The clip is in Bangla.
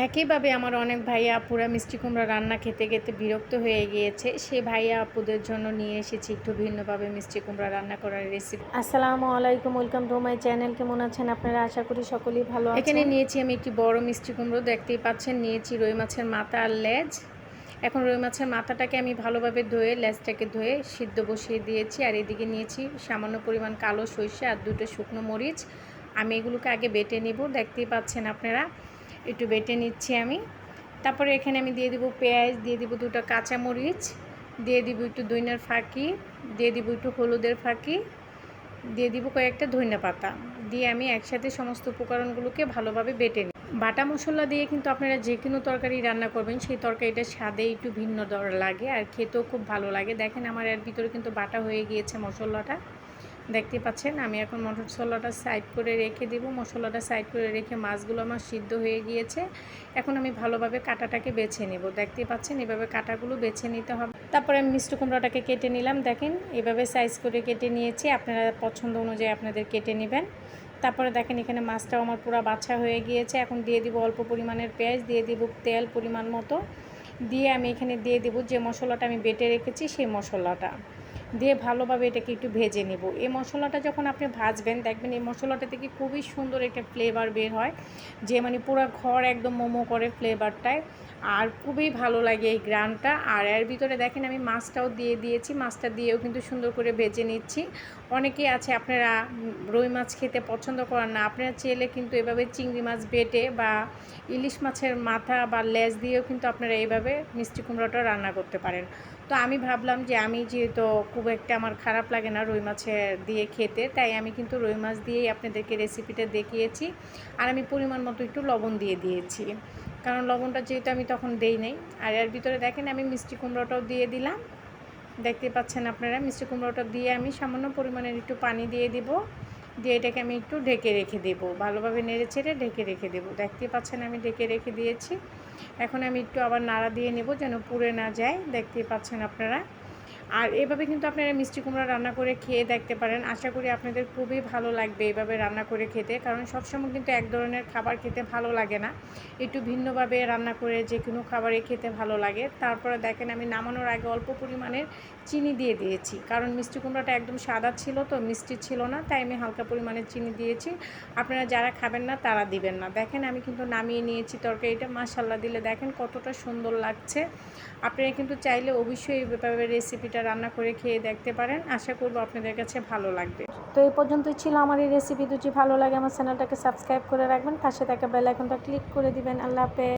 একইভাবে আমার অনেক ভাইয়া আপুরা মিষ্টি কুমড়া রান্না খেতে খেতে বিরক্ত হয়ে গিয়েছে। সেই ভাইয়া আপুদের জন্য নিয়ে এসেছি একটু ভিন্নভাবে মিষ্টি কুমড়া রান্না করার রেসিপি। আসসালামু আলাইকুম, ওয়েলকাম টু মাই চ্যানেল। কেমন আছেন আপনারা? আশা করি সকলেই ভালো এখানে আছেন। নিয়েছি আমি একটি বড় মিষ্টি কুমড়ো, দেখতেই পাচ্ছেন। নিয়েছি রুই মাছের মাথা আর লেজ। এখন রুই মাছের মাথাটাকে আমি ভালোভাবে ধুয়ে লেজটাকে ধুয়ে সিদ্ধ বসিয়ে দিয়েছি। আর এদিকে নিয়েছি সামান্য পরিমাণ কালো সরষে আর 2টো শুকনো মরিচ। আমি এগুলোকে আগে বেটে নিব, দেখতেই পাচ্ছেন আপনারা। একটু বেটে নিচ্ছি আমি। তারপরে এখানে আমি দিয়ে দিব পেঁয়াজ, দিয়ে দিব 2টা কাঁচামরিচ, দিয়ে দিব একটু ধইনার ফাঁকি, দিয়ে দিব একটু হলুদের ফাঁকি, দিয়ে দিব কয়েকটা ধনিয়া পাতা। দিয়ে আমি একসাথে সমস্ত উপকরণগুলোকে ভালোভাবে বেটে নিই। বাটা মশলা দিয়ে কিন্তু আপনারা যে কোনো তরকারি রান্না করবেন সেই তরকারিটার স্বাদে একটু ভিন্ন লাগে আর খেতেও খুব ভালো লাগে। দেখেন আমার এর ভিতরে কিন্তু বাটা হয়ে গিয়েছে মশলাটা, দেখতে পাচ্ছেন। আমি এখন মশলাটা সাইড করে রেখে দিব। মশলাটা সাইড করে রেখে মাছগুলো আমার সিদ্ধ হয়ে গিয়েছে। এখন আমি ভালোভাবে কাঁটাটাকে বেছে নেব, দেখতে পাচ্ছেন। এভাবে কাঁটাগুলো বেছে নিতে হবে। তারপরে আমি মিষ্টি কুমড়াটাকে কেটে নিলাম, দেখেন এভাবে সাইজ করে কেটে নিয়েছি। আপনারা পছন্দ অনুযায়ী আপনাদের কেটে নেবেন। তারপরে দেখেন এখানে মাছটাও আমার পুরো বাছা হয়ে গিয়েছে। এখন দিয়ে দিব অল্প পরিমাণের পেঁয়াজ, দিয়ে দিব তেল পরিমাণ মতো, দিয়ে আমি এখানে দিয়ে দেব যে মশলাটা আমি বেটে রেখেছি সেই মশলাটা দিয়ে ভালোভাবে এটাকে একটু ভেজে নেব। এই মশলাটা যখন আপনি ভাজবেন দেখবেন এই মশলাটা থেকে খুবই সুন্দর একটা ফ্লেভার বের হয়, যে মানে পুরো ঘর একদম মোমো করে ফ্লেভারটায়। আর খুবই ভালো লাগে এই গ্রানটা। আর এর ভিতরে দেখেন আমি মাছটাও দিয়ে দিয়েছি। মাছটা দিয়েও কিন্তু সুন্দর করে ভেজে নিচ্ছি। অনেকেই আছে আপনারা রুই মাছ খেতে পছন্দ করেন না, আপনারা চেলে কিন্তু এভাবে চিংড়ি মাছ বেটে বা ইলিশ মাছের মাথা বা লেজ দিয়েও কিন্তু আপনারা এইভাবে মিষ্টি কুমড়োটা রান্না করতে পারেন। তো আমি ভাবলাম যে আমি যেহেতু খুব একটা আমার খারাপ লাগে না রুই মাছের দিয়ে খেতে, তাই আমি কিন্তু রুই মাছ দিয়েই আপনাদেরকে রেসিপিটা দেখিয়েছি। আর আমি পরিমাণ মতো একটু লবণ দিয়ে দিয়েছি, কারণ লবণটা যেহেতু আমি তখন দেই নাই। আর এর ভিতরে দেখেন আমি মিষ্টি কুমড়োটাও দিয়ে দিলাম, দেখতে পাচ্ছেন আপনারা। মিষ্টি কুমড়োটা দিয়ে আমি সামান্য পরিমাণের একটু পানি দিয়ে দিব, দিয়ে এটাকে আমি একটু ঢেকে রেখে দেবো, ভালোভাবে নেড়ে ছেড়ে ঢেকে রেখে দেবো। দেখতে পাচ্ছেন আমি ঢেকে রেখে দিয়েছি। এখন আমি একটু আবার নাড়া দিয়ে নেব যেন পুড়ে না যায়, দেখতে পাচ্ছেন আপনারা। আর এভাবে কিন্তু আপনারা মিষ্টি কুমড়া রান্না করে খেয়ে দেখতে পারেন। আশা করি আপনাদের খুবই ভালো লাগবে এভাবে রান্না করে খেতে, কারণ সবসময় কিন্তু এক ধরনের খাবার খেতে ভালো লাগে না, একটু ভিন্নভাবে রান্না করে যে কোনো খাবারই খেতে ভালো লাগে। তারপরে দেখেন আমি নামানোর আগে অল্প পরিমাণের চিনি দিয়ে দিয়েছি, কারণ মিষ্টি কুমড়াটা একদম সাদা ছিল, তো মিষ্টি ছিল না, তাই আমি হালকা পরিমাণের চিনি দিয়েছি। আপনারা যারা খাবেন না তারা দিবেন না। দেখেন আমি কিন্তু নামিয়ে নিয়েছি তরকারিটা। মাশাআল্লাহ দিলে দেখেন কতটা সুন্দর লাগছে। আপনারা কিন্তু চাইলে অবশ্যই এইভাবে রেসিপিটা রান্না করে খেয়ে দেখতে পারেন। আশা করব আপনাদের কাছে ভালো লাগবে। তো এই পর্যন্তই ছিল আমার এই রেসিপি। যদি ভালো লাগে আমার চ্যানেলটাকে সাবস্ক্রাইব করে রাখবেন, পাশে থাকা বেল আইকনটা ক্লিক করে দিবেন। আল্লাহ হাফেজ।